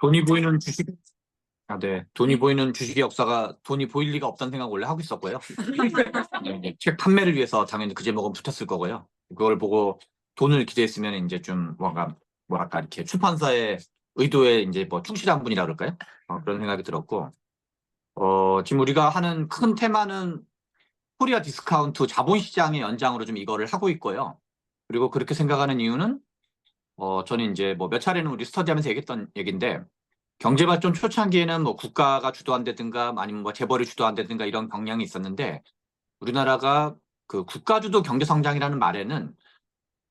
돈이 보이는 주식, 네. 돈이 보이는 주식의 역사가 돈이 보일 리가 없다는 생각 원래 하고 있었고요. 네, 이제 책 판매를 위해서 당연히 그 제목은 붙었을 거고요. 그걸 보고 돈을 기대했으면 이제 좀 뭔가, 뭐랄까, 이렇게 출판사의 의도에 이제 뭐 충실한 분이라 그럴까요? 그런 생각이 들었고, 지금 우리가 하는 큰 테마는 코리아 디스카운트 자본시장의 연장으로 좀 이거를 하고 있고요. 그리고 그렇게 생각하는 이유는, 저는 이제 뭐 몇 차례는 우리 스터디하면서 얘기했던 얘기인데, 경제발전 초창기에는 뭐 국가가 주도한다든가 아니면 뭐 재벌이 주도한다든가 이런 경향이 있었는데 우리나라가 그 국가주도 경제성장이라는 말에는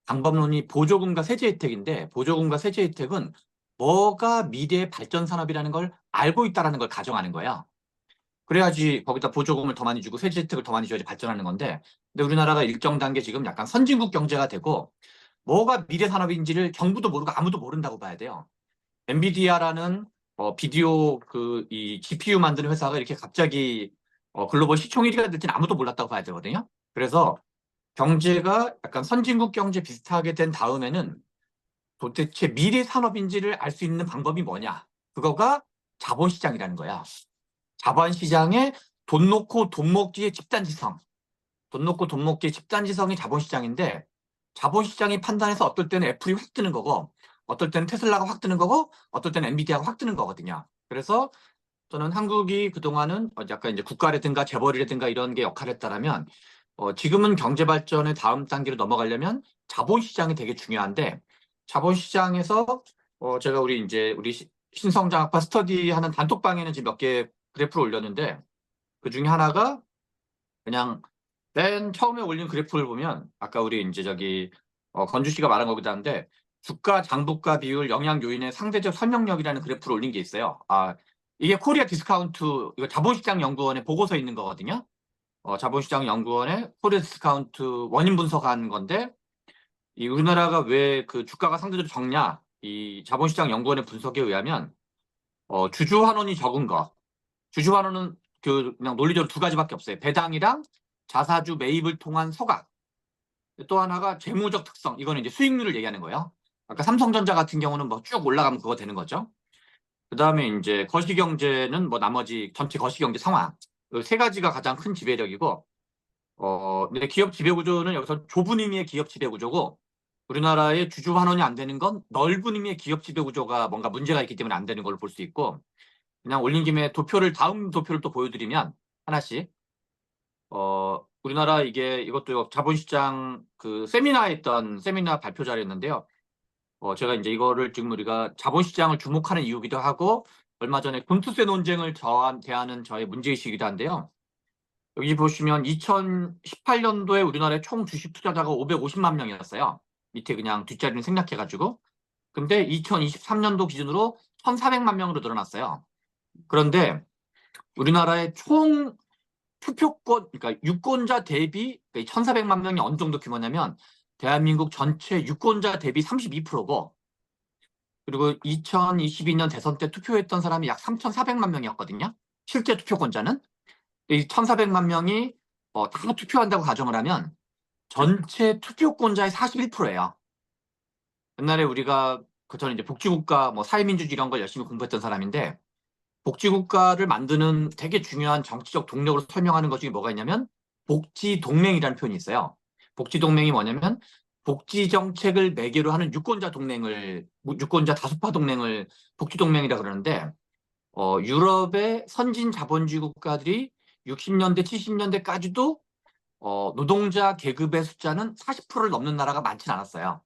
방법론이 보조금과 세제 혜택인데 보조금과 세제 혜택은 뭐가 미래의 발전 산업이라는 걸 알고 있다라는 걸 가정하는 거야. 그래야지 거기다 보조금을 더 많이 주고 세제 혜택을 더 많이 줘야지 발전하는 건데 근데 우리나라가 일정 단계 지금 약간 선진국 경제가 되고 뭐가 미래 산업인지를 정부도 모르고 아무도 모른다고 봐야 돼요. 엔비디아라는 비디오 이 GPU 만드는 회사가 이렇게 갑자기 글로벌 시총 1위가 될지는 아무도 몰랐다고 봐야 되거든요. 그래서 경제가 약간 선진국 경제 비슷하게 된 다음에는 도대체 미래 산업인지를 알 수 있는 방법이 뭐냐? 그거가 자본시장이라는 거야. 자본시장에 돈 놓고 돈 먹기의 집단지성. 돈 놓고 돈 먹기의 집단지성이 자본시장인데 자본시장이 판단해서 어떨 때는 애플이 확 뜨는 거고 어떨 때는 테슬라가 확 뜨는 거고 어떨 때는 엔비디아가 확 뜨는 거거든요. 그래서 저는 한국이 그동안은 약간 이제 국가라든가 재벌이라든가 이런 게 역할을 했다라면 지금은 경제 발전의 다음 단계로 넘어가려면 자본시장이 되게 중요한데 자본시장에서 제가 우리 신성장학과 스터디하는 단톡방에는 지금 몇 개 그래프를 올렸는데 그 중에 하나가 그냥 맨 처음에 올린 그래프를 보면 아까 우리 이제 건주 씨가 말한 거기도 한데 주가 장부가 비율 영향 요인의 상대적 설명력이라는 그래프를 올린 게 있어요. 이게 코리아 디스카운트 이거 자본시장 연구원의 보고서에 있는 거거든요. 자본시장 연구원의 코리아 디스카운트 원인 분석한 건데 이 우리나라가 왜 그 주가가 상대적으로 적냐? 이 자본시장 연구원의 분석에 의하면 주주 환원이 적은 거. 주주 환원은 그냥 논리적으로 두 가지밖에 없어요. 배당이랑 자사주 매입을 통한 소각. 또 하나가 재무적 특성. 이거는 이제 수익률을 얘기하는 거예요. 아까 삼성전자 같은 경우는 뭐 쭉 올라가면 그거 되는 거죠. 그다음에 이제 거시경제는 뭐 나머지 전체 거시경제 상황. 그 세 가지가 가장 큰 지배력이고, 근데 기업 지배구조는 여기서 좁은 의미의 기업 지배구조고, 우리나라의 주주 환원이 안 되는 건 넓은 의미의 기업 지배구조가 뭔가 문제가 있기 때문에 안 되는 걸로 볼 수 있고, 그냥 올린 김에 다음 도표를 또 보여드리면 하나씩, 우리나라 이것도 자본시장 그 세미나에 있던 세미나 발표 자료였는데요. 제가 이제 이거를 지금 우리가 자본시장을 주목하는 이유기도 하고, 얼마 전에 군투세 논쟁을 대하는 저의 문제의식이기도 한데요. 여기 보시면 2018년도에 우리나라의 총 주식 투자자가 550만 명이었어요. 밑에 그냥 뒷자리는 생략해가지고. 근데 2023년도 기준으로 1,400만 명으로 늘어났어요. 그런데 우리나라의 총 투표권, 그러니까 유권자 대비 1,400만 명이 어느 정도 규모냐면 대한민국 전체 유권자 대비 32%고 그리고 2022년 대선 때 투표했던 사람이 약 3,400만 명이었거든요. 실제 투표권자는. 이 1,400만 명이 다 투표한다고 가정을 하면 전체 투표권자의 41%예요. 옛날에 우리가 저는 이제 복지국가, 뭐 사회민주주의 이런 걸 열심히 공부했던 사람인데 복지국가를 만드는 되게 중요한 정치적 동력으로 설명하는 것 중에 뭐가 있냐면 복지동맹이라는 표현이 있어요. 복지동맹이 뭐냐면 복지정책을 매개로 하는 유권자 다수파 동맹을 복지동맹이라 그러는데 유럽의 선진 자본주의 국가들이 60년대, 70년대까지도 노동자 계급의 숫자는 40%를 넘는 나라가 많진 않았어요.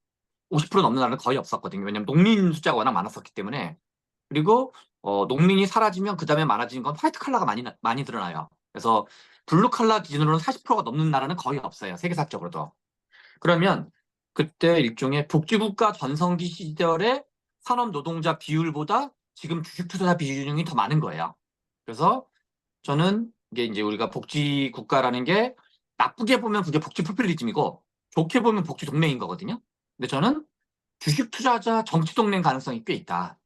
50% 넘는 나라는 거의 없었거든요. 왜냐하면 농민 숫자가 워낙 많았었기 때문에. 그리고 농민이 사라지면 그 다음에 많아지는 건 화이트 칼라가 많이 드러나요. 그래서 블루 칼라 기준으로는 40%가 넘는 나라는 거의 없어요. 세계사적으로도. 그러면 그때 일종의 복지국가 전성기 시절의 산업 노동자 비율보다 지금 주식 투자자 비중이 더 많은 거예요. 그래서 저는 이게 이제 우리가 복지국가라는 게 나쁘게 보면 그게 복지 포퓰리즘이고 좋게 보면 복지 동맹인 거거든요. 근데 저는 주식 투자자 정치 동맹 가능성이 꽤 있다.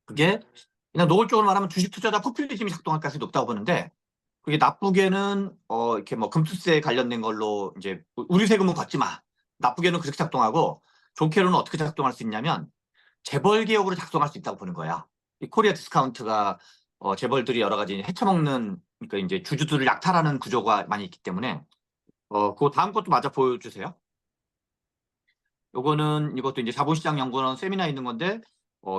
그게 그냥 노골적으로 말하면 주식 투자자 포퓰리즘이 작동할 가능성이 높다고 보는데 그게 나쁘게는 이렇게 뭐 금투세 관련된 걸로 이제 우리 세금은 걷지 마. 나쁘게는 그렇게 작동하고 좋게는 어떻게 작동할 수 있냐면 재벌 개혁으로 작동할 수 있다고 보는 거야. 이 코리아 디스카운트가 재벌들이 여러 가지 헤쳐먹는, 그러니까 이제 주주들을 약탈하는 구조가 많이 있기 때문에 그 다음 것도 마저 보여주세요. 이것도 이제 자본시장연구원 세미나에 있는 건데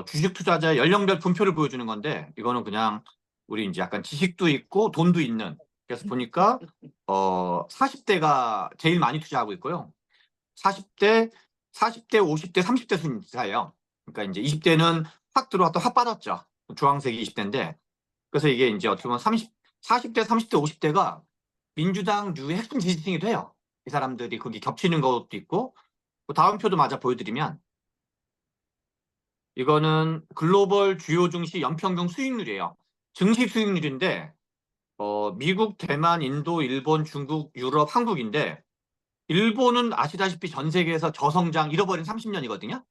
주식 투자자의 연령별 분표를 보여주는 건데 이거는 그냥 우리 이제 약간 지식도 있고 돈도 있는. 그래서 보니까 40대가 제일 많이 투자하고 있고요. 40대, 50대, 30대 순이에요. 그러니까 이제 20대는 확 들어왔다 확 빠졌죠. 주황색이 20대인데. 그래서 이게 이제 어떻게 보면 40대, 30대, 50대가 민주당 류의 핵심 지지층이 돼요. 이 사람들이 거기 겹치는 것도 있고. 그 다음 표도 마저 보여드리면 이거는 글로벌 주요 증시 연평균 수익률이에요. 증시 수익률인데 미국, 대만, 인도, 일본, 중국, 유럽, 한국인데 일본은 아시다시피 전 세계에서 저성장 잃어버린 30년이거든요.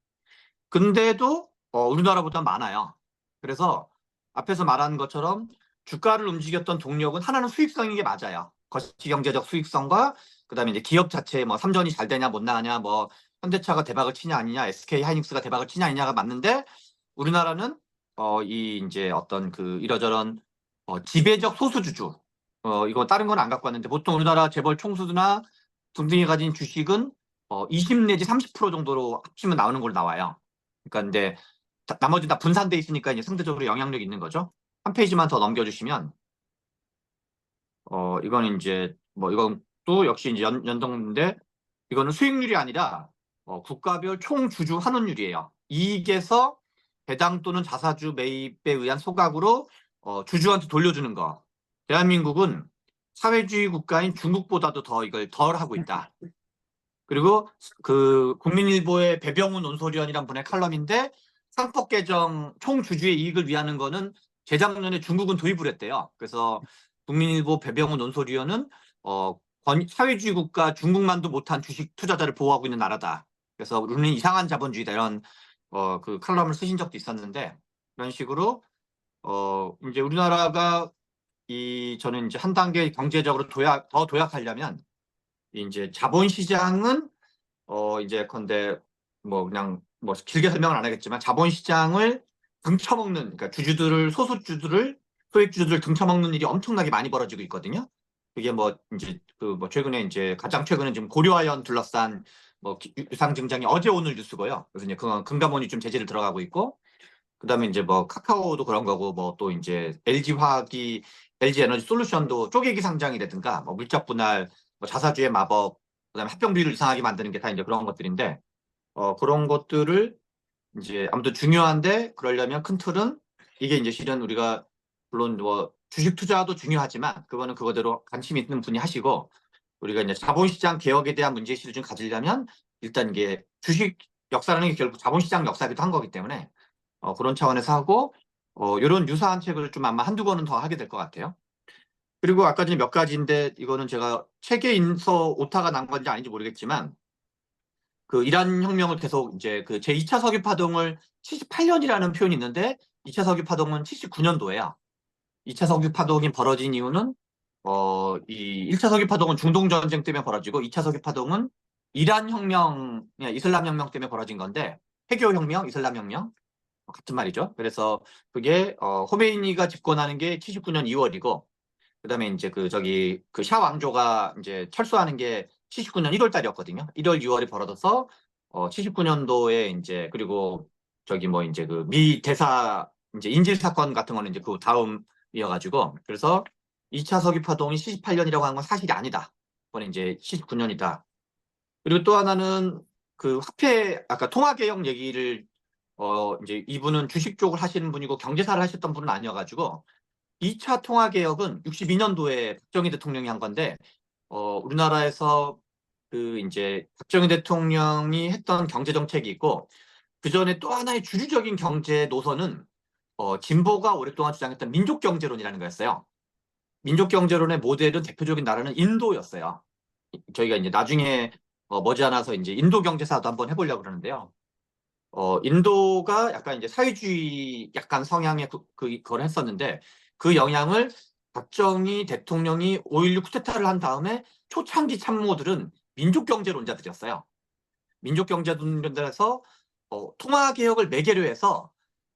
근데도 우리나라보다 많아요. 그래서 앞에서 말한 것처럼 주가를 움직였던 동력은 하나는 수익성인 게 맞아요. 거시경제적 수익성과 그다음에 이제 기업 자체의 뭐 삼전이 잘 되냐 못 나가냐, 뭐 현대차가 대박을 치냐 아니냐, SK 하이닉스가 대박을 치냐 아니냐가 맞는데 우리나라는 이 이제 어떤 그 이러저런 지배적 소수주주, 이거 다른 건 안 갖고 왔는데 보통 우리나라 재벌 총수나 등등이 가진 주식은 20 내지 30% 정도로 합치면 나오는 걸로 나와요. 그러니까 근데 나머지 다 분산돼 있으니까 이제 상대적으로 영향력이 있는 거죠. 한 페이지만 더 넘겨주시면 이건 이제 뭐 이건 또 역시 이제 연동인데 이거는 수익률이 아니라 국가별 총 주주 환원율이에요. 이익에서 배당 또는 자사주 매입에 의한 소각으로 주주한테 돌려주는 거. 대한민국은 사회주의 국가인 중국보다도 더 이걸 덜 하고 있다. 그리고 그 국민일보의 배병훈 논설위원이란 분의 칼럼인데 상법 개정 총 주주의 이익을 위하는 거는 재작년에 중국은 도입을 했대요. 그래서 국민일보 배병훈 논설위원은 사회주의 국가 중국만도 못한 주식 투자자를 보호하고 있는 나라다. 그래서 우리는 이상한 자본주의다 이런 그 칼럼을 쓰신 적도 있었는데 이런 식으로 이제 우리나라가 저는 이제 한 단계 경제적으로 더 도약하려면 이제 자본시장은 이제 근데 뭐 그냥 뭐 길게 설명은 안 하겠지만 자본시장을 등쳐먹는, 그러니까 소수주들을 소액주주들을 등쳐먹는 일이 엄청나게 많이 벌어지고 있거든요. 그게 뭐 이제 그 뭐 최근에 이제 가장 최근에 지금 고려아연 둘러싼 뭐 유상 증장이 어제 오늘 뉴스고요. 그래서 이제 그 금감원이 좀 제재를 들어가고 있고 그다음에 이제 뭐 카카오도 그런 거고 뭐 또 이제 LG화학이 LG 에너지 솔루션도 쪼개기 상장이라든가 뭐 물적 분할, 뭐 자사주의 마법, 그다음에 합병 비율을 이상하게 만드는 게 다 이제 그런 것들인데 그런 것들을 이제 아무튼 중요한데 그러려면 큰 틀은 이게 이제 실은 우리가 물론 뭐 주식 투자도 중요하지만 그거는 그거대로 관심 있는 분이 하시고 우리가 이제 자본시장 개혁에 대한 문제의식을 좀 가지려면 일단 이게 주식 역사라는 게 결국 자본시장 역사기도 한 거기 때문에 그런 차원에서 하고 이런 유사한 책을 좀 아마 한두 권은 더 하게 될 것 같아요. 그리고 아까 전에 몇 가지인데 이거는 제가 책에 인서 오타가 난 건지 아닌지 모르겠지만 그 이란 혁명을 계속 이제 그 제2차 석유 파동을 78년이라는 표현이 있는데 2차 석유 파동은 79년도예요. 2차 석유 파동이 벌어진 이유는 이 1차 석유 파동은 중동 전쟁 때문에 벌어지고 2차 석유 파동은 이란 혁명, 이슬람 혁명 때문에 벌어진 건데 해교 혁명, 이슬람 혁명 같은 말이죠. 그래서 그게 호메이니가 집권하는 게 79년 2월이고 그다음에 이제 그 샤 왕조가 이제 철수하는 게 79년 1월 달이었거든요. 1월 2월이 벌어져서 79년도에 이제 그리고 저기 뭐 이제 그 미 대사 이제 인질 사건 같은 거는 이제 그 다음이어가지고 그래서 2차 석유 파동이 78년이라고 하는 건 사실이 아니다. 그건 이제 79년이다. 그리고 또 하나는 그 화폐 아까 통화개혁 얘기를 이제 이분은 주식 쪽을 하시는 분이고 경제사를 하셨던 분은 아니어가지고 2차 통화개혁은 62년도에 박정희 대통령이 한 건데 우리나라에서 그 이제 박정희 대통령이 했던 경제 정책이 있고 그 전에 또 하나의 주류적인 경제 노선은 진보가 오랫동안 주장했던 민족 경제론이라는 거였어요. 민족 경제론의 모델은 대표적인 나라는 인도였어요. 저희가 이제 나중에 머지않아서 이제 인도 경제사도 한번 해보려고 그러는데요. 인도가 약간 이제 사회주의 약간 성향의 그걸 했었는데 그 영향을 박정희 대통령이 5.16 쿠데타를 한 다음에 초창기 참모들은 민족경제론자들이었어요. 민족경제론자들에서 통화개혁을 매개로 해서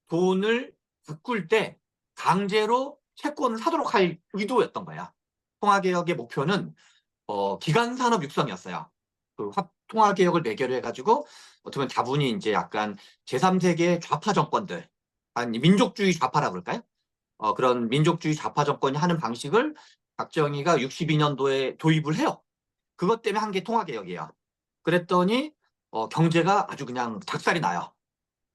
돈을 바꿀 때 강제로 채권을 사도록 할 의도였던 거야. 통화개혁의 목표는 기간산업 육성이었어요. 그 통화개혁을 매개로 해가지고 어떻게 보면 다분히 이제 약간 제3세계 좌파 정권들, 아니 민족주의 좌파라 그럴까요? 그런 민족주의 좌파 정권이 하는 방식을 박정희가 62년도에 도입을 해요. 그것 때문에 한 게 통화개혁이에요. 그랬더니 경제가 아주 그냥 작살이 나요.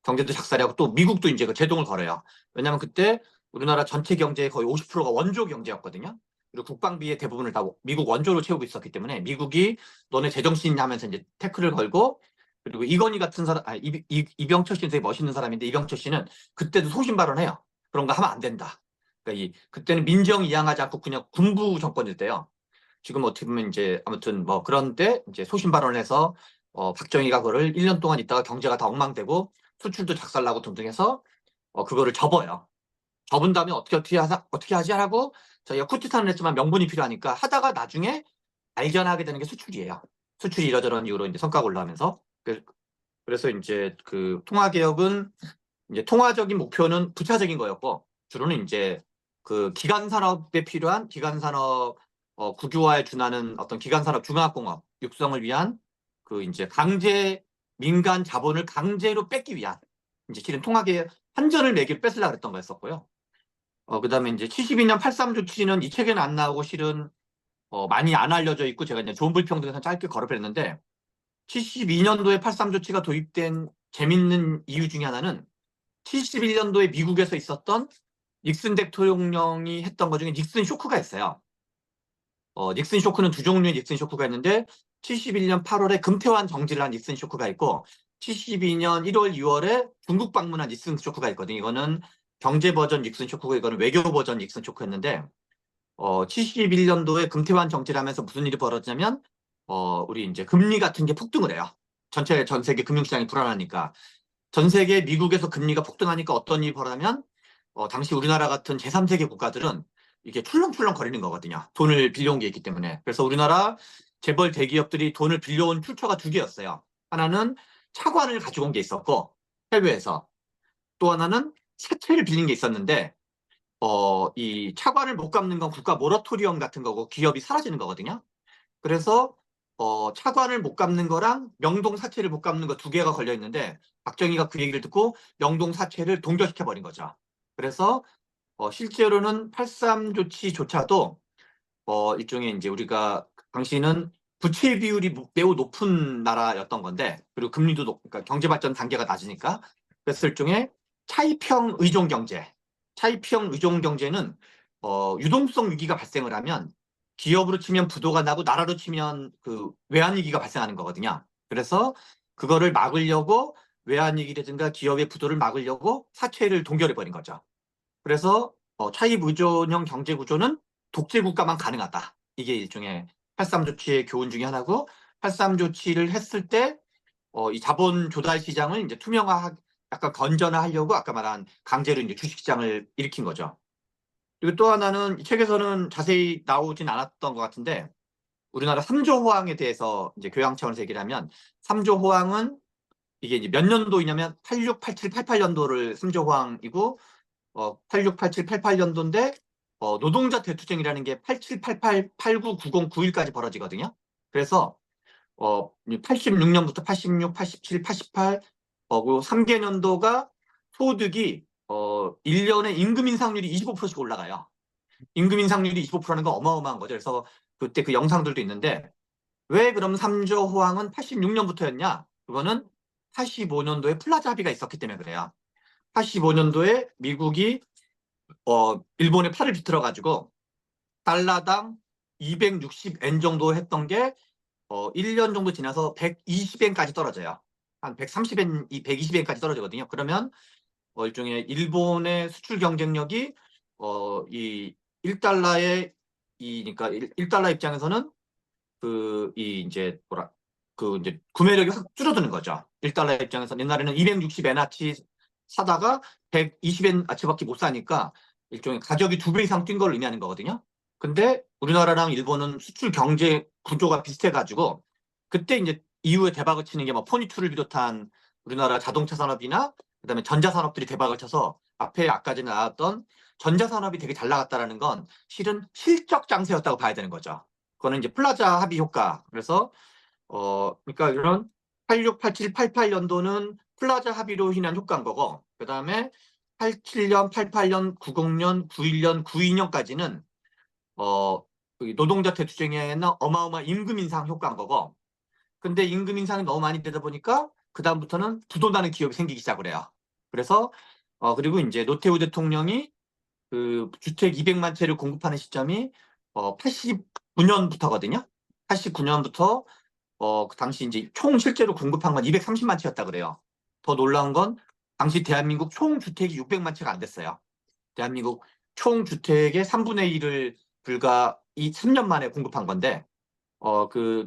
경제도 작살이하고 또 미국도 이제 그 제동을 걸어요. 왜냐하면 그때 우리나라 전체 경제의 거의 50%가 원조 경제였거든요. 그리고 국방비의 대부분을 다 미국 원조로 채우고 있었기 때문에 미국이 너네 제정신이냐 하면서 이제 태클을 걸고, 그리고 이건희 같은 사람, 이병철 씨는 되게 멋있는 사람인데, 이병철 씨는 그때도 소신 발언해요. 그런 거 하면 안 된다. 그러니까 그때는 민정 이양하지 않고 그냥 군부 정권일 때요. 지금 어떻게 보면 이제 아무튼 뭐 그런데 이제 소신 발언을 해서 박정희가 그거를 1년 동안 있다가 경제가 다 엉망되고 수출도 작살나고 등등 해서 그거를 접어요. 접은 다음에 어떻게 하지 하고 저희가 쿠데타는 했지만 명분이 필요하니까 하다가 나중에 발견하게 되는 게 수출이에요. 수출이 이러저런 이유로 이제 성과가 올라가면서 그래서 이제 그 통화개혁은 이제 통화적인 목표는 부차적인 거였고, 주로는 이제 그 기간 산업에 필요한 기간 산업 국유화에 준하는 어떤 기간 산업 중화학공업 육성을 위한 그 이제 강제 민간 자본을 강제로 뺏기 위한 이제 실은 통화개혁 한전을 매기로 뺏으려고 그랬던 거였었고요. 그다음에 이제 72년 83 조치는 이 책에는 안 나오고 실은 많이 안 알려져 있고 제가 이제 좋은 불평등에서 짧게 거론했는데, 72년도에 83 조치가 도입된 재밌는 이유 중에 하나는 71년도에 미국에서 있었던 닉슨 대통령이 했던 것 중에 닉슨 쇼크가 있어요. 닉슨 쇼크는 두 종류의 닉슨 쇼크가 있는데 71년 8월에 금태환 정지를 한 닉슨 쇼크가 있고 72년 1월 2월에 중국 방문한 닉슨 쇼크가 있거든요. 이거는 경제 버전 닉슨 쇼크고 이거는 외교 버전 닉슨 쇼크였는데 71년도에 금태환 정지를 하면서 무슨 일이 벌어지냐면 우리 이제 금리 같은 게 폭등을 해요. 전 세계 금융시장이 불안하니까. 전 세계 미국에서 금리가 폭등하니까 어떤 일이 벌어지냐면 당시 우리나라 같은 제3세계 국가들은 이게 출렁출렁 거리는 거거든요. 돈을 빌려온 게 있기 때문에. 그래서 우리나라 재벌 대기업들이 돈을 빌려온 출처가 두 개였어요. 하나는 차관을 가지고 온 게 있었고 해외에서, 또 하나는 사채를 빌린 게 있었는데 이 차관을 못 갚는 건 국가 모라토리엄 같은 거고 기업이 사라지는 거거든요. 그래서 차관을 못 갚는 거랑 명동 사채를 못 갚는 거 두 개가 걸려 있는데 박정희가 그 얘기를 듣고 명동 사채를 동결시켜 버린 거죠. 그래서 실제로는 83 조치조차도 일종의 이제 우리가 당시는 부채 비율이 매우 높은 나라였던 건데, 그리고 금리도 그러니까 경제 발전 단계가 낮으니까, 그래서 일종의 차입형 의존 경제. 차입형 의존 경제는 유동성 위기가 발생을 하면 기업으로 치면 부도가 나고 나라로 치면 그 외환위기가 발생하는 거거든요. 그래서 그거를 막으려고 외환위기라든가 기업의 부도를 막으려고 사채를 동결해 버린 거죠. 그래서 차입 의존형 경제 구조는 독재 국가만 가능하다. 이게 일종의 83 조치의 교훈 중에 하나고, 83 조치를 했을 때 이 자본 조달 시장을 이제 투명화, 약간 건전화하려고 아까 말한 강제로 이제 주식시장을 일으킨 거죠. 그리고 또 하나는 이 책에서는 자세히 나오진 않았던 것 같은데, 우리나라 3조 호황에 대해서 이제 교양 차원에서 얘기를 하면 3조 호황은 이게 이제 몇 년도이냐면 86, 87, 88년도를 3조 호황이고 86, 87, 88년도인데 노동자 대투쟁이라는 게 87, 88, 89, 90, 91까지 벌어지거든요. 그래서 86년부터 86, 87, 88 그 3개년도가 소득이 1년에 임금 인상률이 25%씩 올라가요. 임금 인상률이 25%라는 건 어마어마한 거죠. 그래서 그때 그 영상들도 있는데, 왜 그럼 3조 호황은 86년부터였냐? 그거는 85년도에 플라자 합의가 있었기 때문에 그래요. 85년도에 미국이 일본에 팔을 비틀어 가지고 달러당 260엔 정도 했던 게 1년 정도 지나서 120엔까지 떨어져요. 한 130엔, 120엔까지 떨어지거든요. 그러면 일종의 일본의 수출 경쟁력이 이 1달러의 그러니까 1달러 입장에서는 이제 이제 구매력이 확 줄어드는 거죠. 1달러 입장에서 옛날에는 260엔어치 사다가 120엔어치밖에 못 사니까 일종의 가격이 2배 이상 뛴 걸 의미하는 거거든요. 근데 우리나라랑 일본은 수출 경제 구조가 비슷해가지고 그때 이제 이후에 대박을 치는 게 뭐 포니투를 비롯한 우리나라 자동차 산업이나 그다음에 전자 산업들이 대박을 쳐서 앞에 아까 전에 나왔던 전자산업이 되게 잘 나갔다라는 건 실은 실적 장세였다고 봐야 되는 거죠. 그거는 이제 플라자 합의 효과. 그래서 그러니까 이런 86, 87, 88년도는 플라자 합의로 인한 효과인 거고, 그 다음에 87년, 88년, 90년, 91년, 92년까지는 노동자 대투쟁에는 어마어마한 임금 인상 효과인 거고, 근데 임금 인상이 너무 많이 되다 보니까 그 다음부터는 부도나는 기업이 생기기 시작을 해요. 그래서 그리고 이제 노태우 대통령이 그 주택 200만 채를 공급하는 시점이 89년부터거든요. 89년부터 그 당시 이제 총 실제로 공급한 건 230만 채였다 그래요. 더 놀라운 건 당시 대한민국 총 주택이 600만 채가 안 됐어요. 대한민국 총 주택의 3분의 1을 불과 이 3년 만에 공급한 건데,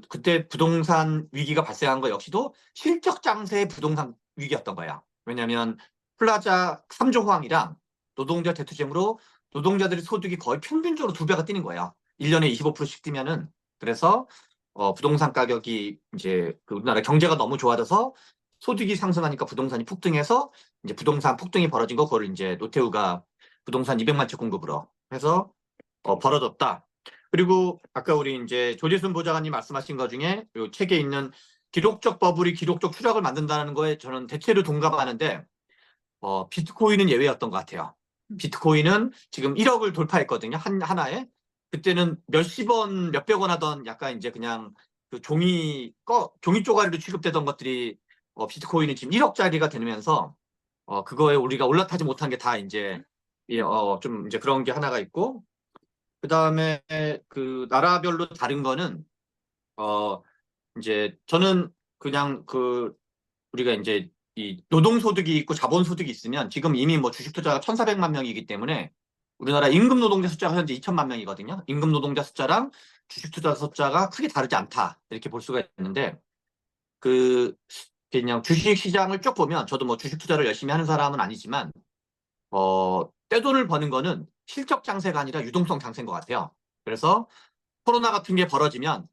그때 부동산 위기가 발생한 거 역시도 실적 장세의 부동산 위기였던 거야. 왜냐하면 플라자 3조 호황이랑 노동자 대투쟁으로 노동자들의 소득이 거의 평균적으로 2배가 뛰는 거예요. 1년에 25%씩 뛰면은. 그래서 부동산 가격이 이제 그 우리나라 경제가 너무 좋아져서 소득이 상승하니까 부동산이 폭등해서 이제 부동산 폭등이 벌어진 거, 그걸 이제 노태우가 부동산 200만 채 공급으로 해서 벌어졌다. 그리고 아까 우리 이제 조재순 보좌관님 말씀하신 것 중에 이 책에 있는 기록적 버블이 기록적 추락을 만든다는 거에 저는 대체로 동감하는데, 비트코인은 예외였던 것 같아요. 비트코인은 지금 1억을 돌파했거든요. 하나에. 그때는 몇십 원, 몇백 원 하던 약간 이제 그냥 그 종이 쪼가리로 취급되던 것들이 비트코인은 지금 1억짜리가 되면서 그거에 우리가 올라타지 못한 게 다 이제 좀 이제 그런 게 하나가 있고, 그 다음에 그 나라별로 다른 거는 이제 저는 그냥 우리가 이제 이 노동소득이 있고 자본소득이 있으면 지금 이미 뭐 주식투자가 1,400만 명이기 때문에 우리나라 임금 노동자 숫자가 현재 2천만 명이거든요. 임금 노동자 숫자랑 주식투자 숫자가 크게 다르지 않다, 이렇게 볼 수가 있는데, 그 그냥 주식 시장을 쭉 보면, 저도 뭐 주식 투자를 열심히 하는 사람은 아니지만 떼돈을 버는 거는 실적 장세가 아니라 유동성 장세인 것 같아요. 그래서 코로나 같은 게 벌어지면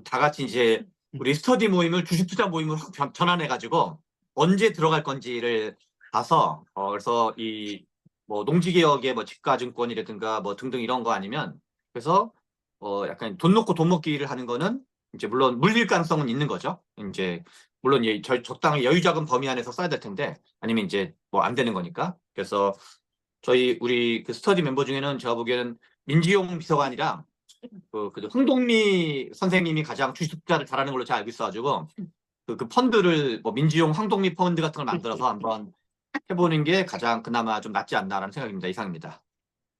다 같이 이제 우리 스터디 모임을 주식 투자 모임으로 확 전환해가지고 언제 들어갈 건지를 봐서 그래서 이 뭐 농지개혁의 뭐 지가증권이라든가 뭐 등등 이런 거 아니면, 그래서 약간 돈 놓고 돈 먹기를 하는 거는 이제 물론 물릴 가능성은 있는 거죠. 이제 물론 적당히 여유자금 범위 안에서 써야 될 텐데, 아니면 이제 뭐 안 되는 거니까. 그래서 우리 그 스터디 멤버 중에는 제가 보기에는 민지용 비서관이랑 그 황동미 선생님이 가장 주식 투자를 잘하는 걸로 제가 알고 있어가지고 그 펀드를 뭐 민지용 황동미 펀드 같은 걸 만들어서 한번 해보는 게 가장 그나마 좀 낫지 않나라는 생각입니다. 이상입니다.